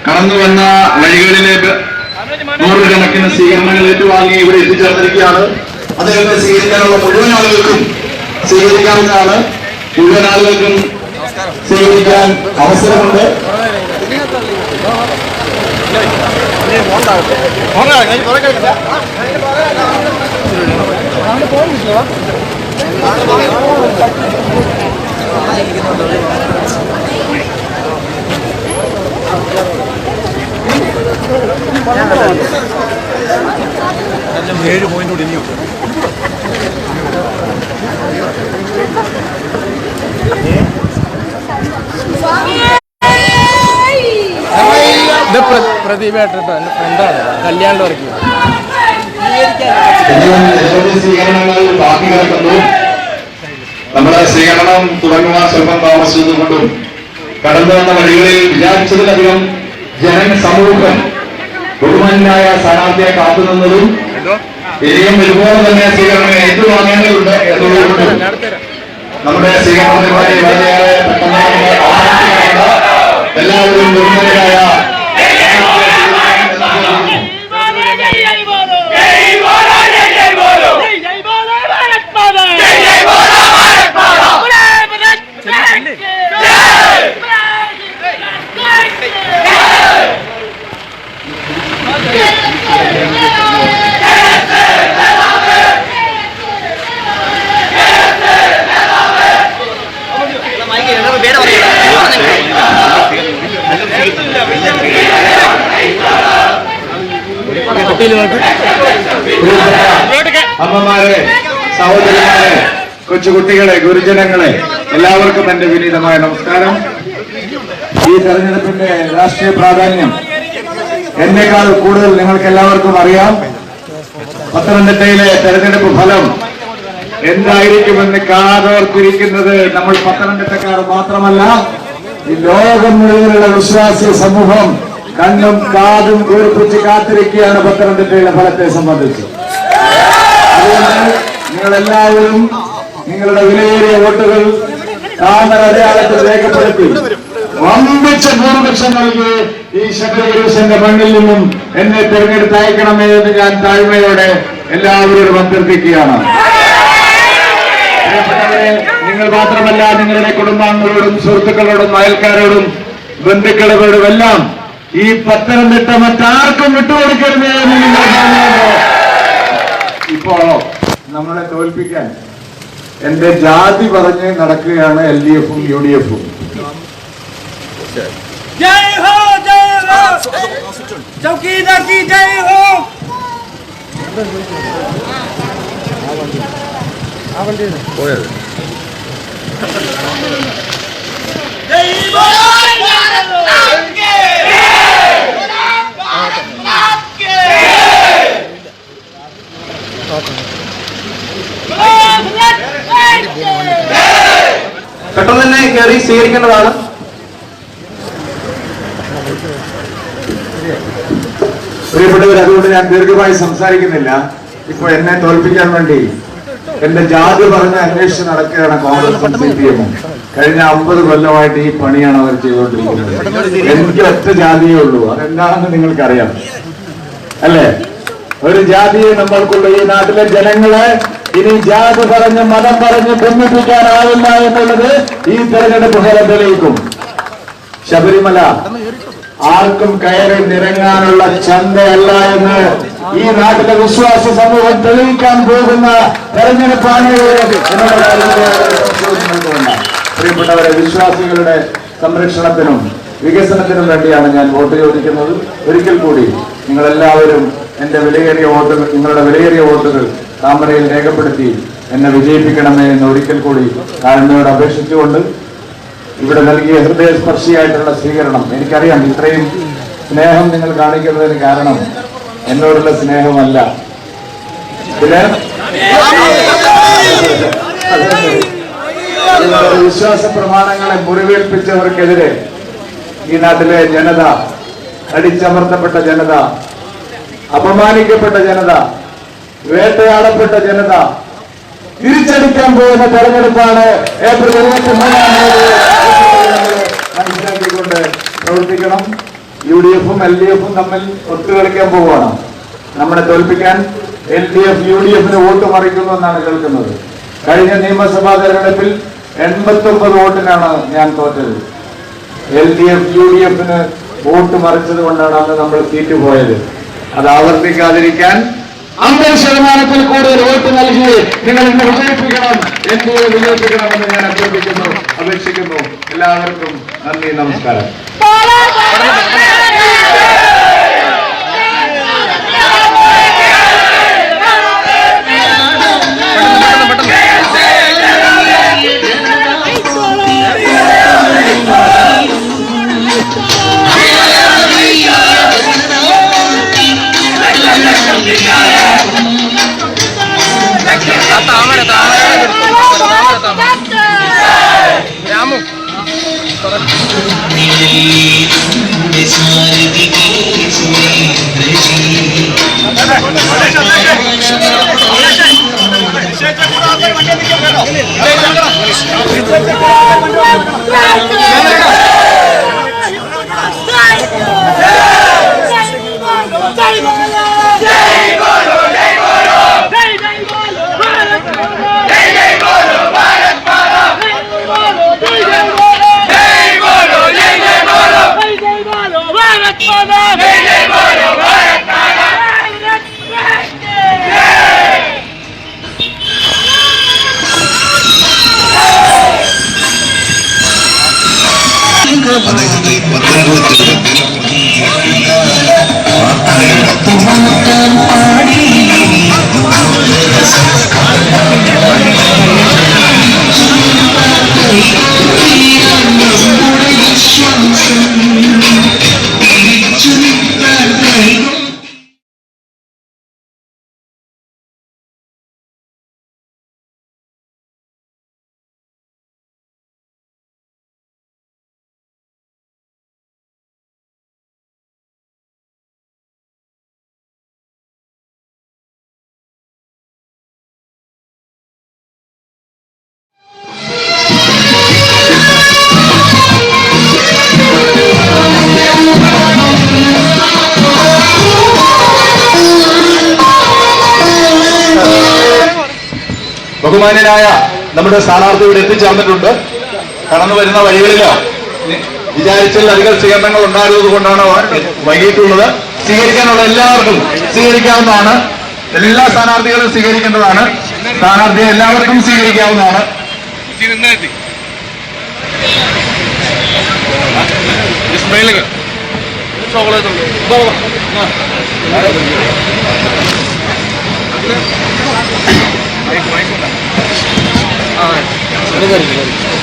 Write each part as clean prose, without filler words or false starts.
കടന്നുവന്ന വഴികളിലേക്ക് നൂറുകണക്കിന് സ്വീകരണങ്ങൾ ഏറ്റുവാങ്ങി ഇവിടെ എത്തിച്ചേർന്നിരിക്കുകയാണ്. അദ്ദേഹത്തെ സ്വീകരിക്കാനുള്ള മുഴുവൻ ആളുകൾക്കും സ്വീകരിക്കാവുന്നതാണ്. മുഴുവൻ ആളുകൾക്കും സ്വീകരിക്കാൻ അവസരമുണ്ട്. ഏഴ് പോയിന്റ് കൂടി ഇനിയും പ്രതിഭയായിട്ടോ എൻ്റെ ഫ്രണ്ടാണ് കല്യാണം വരയ്ക്കുക. സ്വീകരണങ്ങൾ ബാക്കി കിടക്കുന്നു. നമ്മുടെ സ്വീകരണം തുടങ്ങുവാൻ സ്വല്പം താമസിച്ചുകൊണ്ടും കടന്നു വന്ന വഴികളിൽ വിചാരിച്ചതിലധികം ജനസമൂഹം ബഹുമാനായ സ്ഥാനാർത്ഥിയെ കാത്തുനിന്നതും ഇനിയും ഇതുപോലെ തന്നെ സ്വീകരണം ഏറ്റുവാങ്ങേണ്ടതുണ്ട് എന്നുള്ളതുകൊണ്ട് നമ്മുടെ സ്വീകരണത്തിനുമായി വളരെയേറെ എല്ലാവരും ബഹുമാനായ അമ്മമാരെ, സഹോദരിമാരെ, കൊച്ചുകുട്ടികളെ, ഗുരുജനങ്ങളെ, എല്ലാവർക്കും എന്റെ വിനീതമായ നമസ്കാരം. ഈ തെരഞ്ഞെടുപ്പിന്റെ രാഷ്ട്രീയ പ്രാധാന്യം എന്നേക്കാൾ കൂടുതൽ നിങ്ങൾക്ക് എല്ലാവർക്കും അറിയാം. പത്തനംതിട്ടയിലെ തെരഞ്ഞെടുപ്പ് ഫലം എന്തായിരിക്കുമെന്ന് കാതോർത്തിരിക്കുന്നത് നമ്മൾ പത്തനംതിട്ടക്കാർ മാത്രമല്ല, ഈ ലോകം മുഴുവനുള്ള വിശ്വാസി സമൂഹം കണ്ണും കാതും കൂർപ്പിച്ച് കാത്തിരിക്കുകയാണ് പത്തനംതിട്ടയിലെ ഫലത്തെ സംബന്ധിച്ച്. അതുകൊണ്ട് നിങ്ങളെല്ലാവരും നിങ്ങളുടെ വിലയേറിയ വോട്ടുകൾ താമര അടയാളത്തിൽ രേഖപ്പെടുത്തി വമ്പിച്ച ഭൂരിപക്ഷം നൽകി ഈ ശബരിമലയുടെ മണ്ണിൽ നിന്നും എന്നെ തെരഞ്ഞെടുത്ത് അയക്കണമേ എന്ന് ഞാൻ താഴ്മയോടെ എല്ലാവരോടും അഭ്യർത്ഥിക്കുകയാണ്. പ്രിയപ്പെട്ടവരെ, നിങ്ങൾ മാത്രമല്ല, നിങ്ങളുടെ കുടുംബാംഗങ്ങളോടും സുഹൃത്തുക്കളോടും അയൽക്കാരോടും ബന്ധുക്കളോടും എല്ലാം ഈ പത്തനംതിട്ട മറ്റാർക്കും വിട്ടുകൊടുക്കരുത് എന്ന് നിങ്ങൾ പറഞ്ഞുകൊണ്ട് ഇപ്പോ നമ്മളെ തോൽപ്പിക്കാൻ എന്റെ ജാതി പറഞ്ഞ് നടക്കുകയാണ് LDF ഉം UDF ഉം. जय हो चौकीदार की जय हो। പെട്ടെന്ന് തന്നെ കയറി സ്വീകരിക്കേണ്ടതാണ്. പ്രിയപ്പെട്ടവർ, അതുകൊണ്ട് ഞാൻ ദീർഘമായി സംസാരിക്കുന്നില്ല. ഇപ്പൊ എന്നെ തോൽപ്പിക്കാൻ വേണ്ടി എന്റെ ജാതി പറഞ്ഞ് അന്വേഷിച്ച് നടക്കുകയാണ് കോൺഗ്രസും CPM ഉം. കഴിഞ്ഞ 50 കൊല്ലമായിട്ട് ഈ പണിയാണ് അവർ ചെയ്തുകൊണ്ടിരിക്കുന്നത്. എനിക്ക് ഒറ്റ ജാതിയേ ഉള്ളൂ. അതെന്താണെന്ന് നിങ്ങൾക്കറിയാം അല്ലേ? ഒരു ജാതിയെ നമ്മൾക്കുള്ള ഈ നാട്ടിലെ ജനങ്ങളെ ഇനി ജാതി പറഞ്ഞ് മതം പറഞ്ഞ് ഭിന്നിപ്പിക്കാനാവില്ല എന്നുള്ളത് ഈ തെരഞ്ഞെടുപ്പ് ഫലം തെളിയിക്കും. ശബരിമല ആർക്കും കയറി നിരങ്ങാനുള്ള ചന്തയല്ല എന്ന് ഈ നാട്ടിലെ വിശ്വാസ സമൂഹം തെളിയിക്കാൻ പോകുന്ന തെരഞ്ഞെടുപ്പാണ് എന്നുള്ള കാര്യത്തിൽ പ്രിയപ്പെട്ടവരെ, വിശ്വാസികളുടെ സംരക്ഷണത്തിനും വികസനത്തിനും വേണ്ടിയാണ് ഞാൻ വോട്ട് ചോദിക്കുന്നത്. ഒരിക്കൽ കൂടി നിങ്ങളെല്ലാവരും എന്റെ വിലയേറിയ വോട്ടുകൾ, നിങ്ങളുടെ വിലയേറിയ വോട്ടുകൾ താമരയിൽ രേഖപ്പെടുത്തി എന്നെ വിജയിപ്പിക്കണമേ എന്ന് ഒരിക്കൽ കൂടി താഴ്മയോട് അപേക്ഷിച്ചുകൊണ്ട് ഇവിടെ നൽകിയ ഹൃദയസ്പർശിയായിട്ടുള്ള സ്വീകരണം, എനിക്കറിയാം ഇത്രയും സ്നേഹം നിങ്ങൾ കാണിക്കുന്നതിന് കാരണം എന്നോടുള്ള സ്നേഹമല്ല, പിന്നെ വിശ്വാസ പ്രമാണങ്ങളെ മുറിവേൽപ്പിച്ചവർക്കെതിരെ ഈ നാട്ടിലെ ജനത, അടിച്ചമർത്തപ്പെട്ട ജനത, അപമാനിക്കപ്പെട്ട ജനത, വേട്ടയാടപ്പെട്ട ജനത തിരിച്ചടിക്കാൻ പോകുന്ന തെരഞ്ഞെടുപ്പാണ് ഏപ്രിൽ 23 മനസ്സിലാക്കിക്കൊണ്ട് പ്രവർത്തിക്കണം. UDF ഉം LDF ഉം തമ്മിൽ ഒത്തുകളിക്കാൻ പോവുകയാണ്. നമ്മളെ തോൽപ്പിക്കാൻ LDF UDF-ന് വോട്ട് മറിക്കുന്നു എന്നാണ് കേൾക്കുന്നത്. കഴിഞ്ഞ നിയമസഭാ തെരഞ്ഞെടുപ്പിൽ 89 വോട്ടിനാണ് ഞാൻ തോറ്റത്. LDF UDF-ന് വോട്ട് മറിച്ചത് കൊണ്ടാണ് അന്ന് നമ്മൾ സീറ്റ് പോയത്. അത് ആവർത്തിക്കാതിരിക്കാൻ 50% കൂടുതൽ വോട്ട് നൽകി നിങ്ങൾ ഇന്ന് വിജയിപ്പിക്കണം, NDA വിജയിപ്പിക്കണമെന്ന് ഞാൻ അഭ്യർത്ഥിക്കുന്നു, അപേക്ഷിക്കുന്നു. എല്ലാവർക്കും നന്ദി, നമസ്കാരം. Thank you. ബഹുമാന്യനായ നമ്മുടെ സ്ഥാനാർത്ഥി ഇവിടെ എത്തിച്ചേർന്നിട്ടുണ്ട്. കടന്നു വരുന്ന വഴികളിലോ വിചാരിച്ചതിലധികം സ്വീകരണങ്ങൾ ഉണ്ടായിരുന്നത് കൊണ്ടാണ് വൈകിട്ടുള്ളത്. സ്വീകരിക്കാനുള്ള എല്ലാവർക്കും സ്വീകരിക്കാവുന്നതാണ്. എല്ലാ സ്ഥാനാർത്ഥികളും സ്വീകരിക്കേണ്ടതാണ്. സ്ഥാനാർത്ഥിയെ എല്ലാവർക്കും സ്വീകരിക്കാവുന്നതാണ്.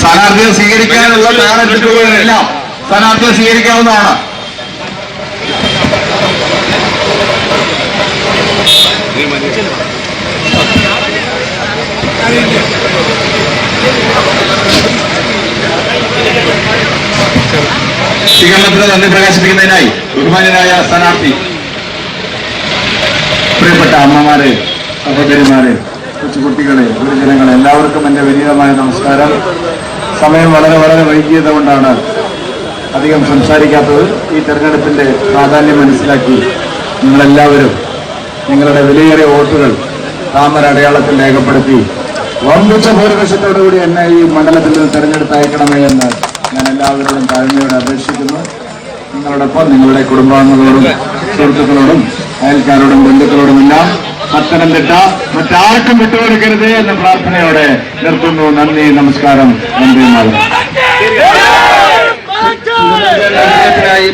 സ്ഥാനാർത്ഥിയെ സ്വീകരിക്കാനുള്ള തയ്യാറെടുപ്പുകളെല്ലാം സ്ഥാനാർത്ഥിയെ സ്വീകരിക്കാവുന്നതാണ്. സ്വീകരണത്തിന് നന്ദി പ്രകാശിപ്പിക്കുന്നതിനായി ബഹുമാന്യനായ സ്ഥാനാർത്ഥി, പ്രിയപ്പെട്ട അമ്മമാരെ, സഹോദരിമാരെ, കൊച്ചുകുട്ടികളെ, ഗുരുജനങ്ങളെ, എല്ലാവർക്കും എൻ്റെ വിനീതമായ നമസ്കാരം. സമയം വളരെ വൈകിയത് കൊണ്ടാണ് അധികം സംസാരിക്കാത്തത്. ഈ തെരഞ്ഞെടുപ്പിന്റെ പ്രാധാന്യം മനസ്സിലാക്കി നിങ്ങളെല്ലാവരും നിങ്ങളുടെ വിലയേറിയ വോട്ടുകൾ താമര അടയാളത്തിൽ രേഖപ്പെടുത്തി വമ്പിച്ച ഭൂരിപക്ഷത്തോടുകൂടി എന്നെ ഈ മണ്ഡലത്തിൽ നിന്ന് തെരഞ്ഞെടുത്ത് അയക്കണമേ എന്ന് ഞാൻ എല്ലാവരോടും താഴ്മയോടെ അപേക്ഷിക്കുന്നു. നിങ്ങളോടൊപ്പം നിങ്ങളുടെ കുടുംബാംഗങ്ങളോടും സുഹൃത്തുക്കളോടും അയൽക്കാരോടും ബന്ധുക്കളോടുമെല്ലാം പത്തനംതിട്ട മറ്റാർക്കും വിട്ടുകൊടുക്കരുത് എന്ന പ്രാർത്ഥനയോടെ നിർത്തുന്നു. നന്ദി, നമസ്കാരം, നന്ദി.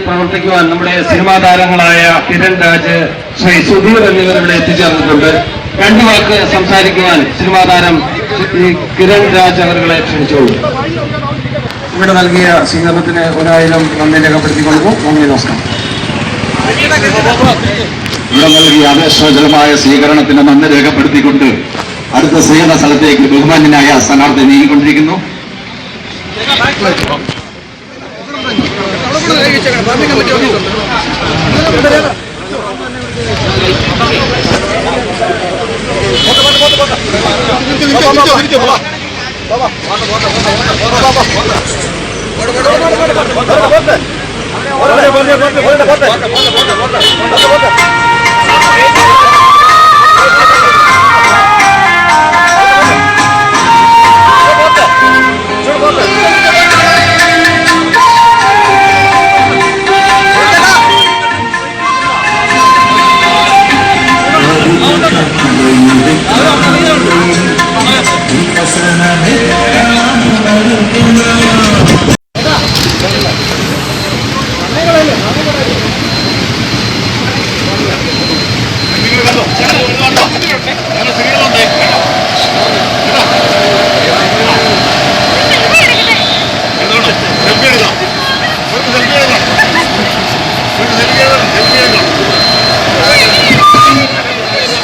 പ്രവർത്തിക്കുവാൻ നമ്മുടെ സിനിമാ താരങ്ങളായ കിരൺ രാജ്, ശ്രീ സുധീർ എന്നിവർ ഇവിടെ എത്തിച്ചേർന്നിട്ടുണ്ട്. രണ്ടു വാക്ക് സംസാരിക്കുവാൻ സിനിമാ താരം കിരൺ രാജ് അവരെ ക്ഷണിച്ചോളൂ. ഇവിടെ നൽകിയ സ്വീകരണത്തിന് 1000 നന്ദി രേഖപ്പെടുത്തിക്കൊള്ളുന്നു. നന്ദി, നമസ്കാരം. ഇവിടെ നൽകിയ ആവേശജലമായ സ്വീകരണത്തിന് നന്ദി രേഖപ്പെടുത്തിക്കൊണ്ട് അടുത്ത സ്വീകരണ സ്ഥലത്തേക്ക് ബഹുമാന്യനായ സ്ഥാനാർത്ഥി നീങ്ങിക്കൊണ്ടിരിക്കുന്നു.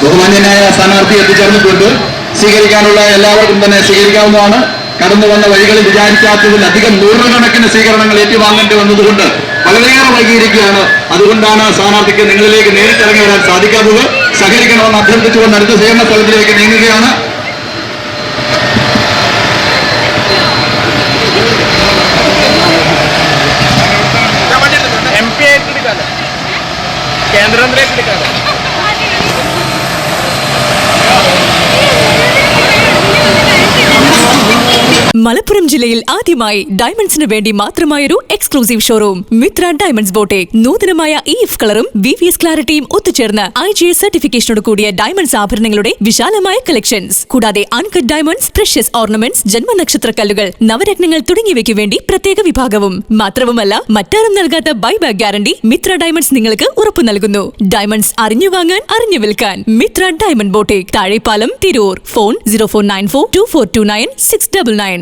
ബഹുമാന്യനായ സ്ഥാനാർത്ഥി എത്തിച്ചേർന്നിട്ടുണ്ട്. സ്വീകരിക്കാനുള്ള എല്ലാവർക്കും തന്നെ സ്വീകരിക്കാവുന്നതാണ്. കടന്നു വന്ന വഴികളിൽ വിചാരിക്കാത്തതിലധികം നൂറുകണക്കിന് സ്വീകരണങ്ങൾ ഏറ്റുവാങ്ങേണ്ടി വന്നതുകൊണ്ട് വളരെയേറെ വൈകിയിരിക്കുകയാണ്. അതുകൊണ്ടാണ് സ്ഥാനാർത്ഥിക്ക് നിങ്ങളിലേക്ക് നേരിട്ടിറങ്ങി വരാൻ സാധിക്കാത്തത്. സഹകരിക്കണമെന്ന് അഭ്യർത്ഥിച്ചുകൊണ്ട് അടുത്ത സ്വീകരണ സ്ഥലത്തിലേക്ക് നീങ്ങുകയാണ്. കേന്ദ്രത്തിലേക്ക് എടുക്കാതെ മലപ്പുറം ജില്ലയിൽ ആദ്യമായി ഡയമണ്ട്സിന് വേണ്ടി മാത്രമായൊരു exclusive showroom Mithra diamonds boutique. നൂതനമായ EF കളറും VVS ക്ലാരിറ്റിയും ഒത്തുചേർന്ന് IGS സർട്ടിഫിക്കേഷനോട് കൂടിയ ഡയമണ്ട്സ് ആഭരണങ്ങളുടെ വിശാലമായ കളക്ഷൻസ്, കൂടാതെ അൺകട്ട് ഡയമണ്ട്സ്, പ്രഷ്യസ് ഓർണമെന്റ്സ്, ജന്മനക്ഷത്ര കല്ലുകൾ, നവരത്നങ്ങൾ തുടങ്ങിയവയ്ക്ക് വേണ്ടി പ്രത്യേക വിഭാഗവും. മാത്രവുമല്ല, മറ്റാരും നൽകാത്ത ബൈബാക്ക് ഗ്യാരണ്ടി മിത്ര ഡയമണ്ട്സ് നിങ്ങൾക്ക് ഉറപ്പു നൽകുന്നു. ഡയമണ്ട്സ് അറിഞ്ഞു വാങ്ങാൻ, അറിഞ്ഞു വിൽക്കാൻ. Mithra diamond boutique, Thazhepalam, Tirur. Phone 0494 2429 699.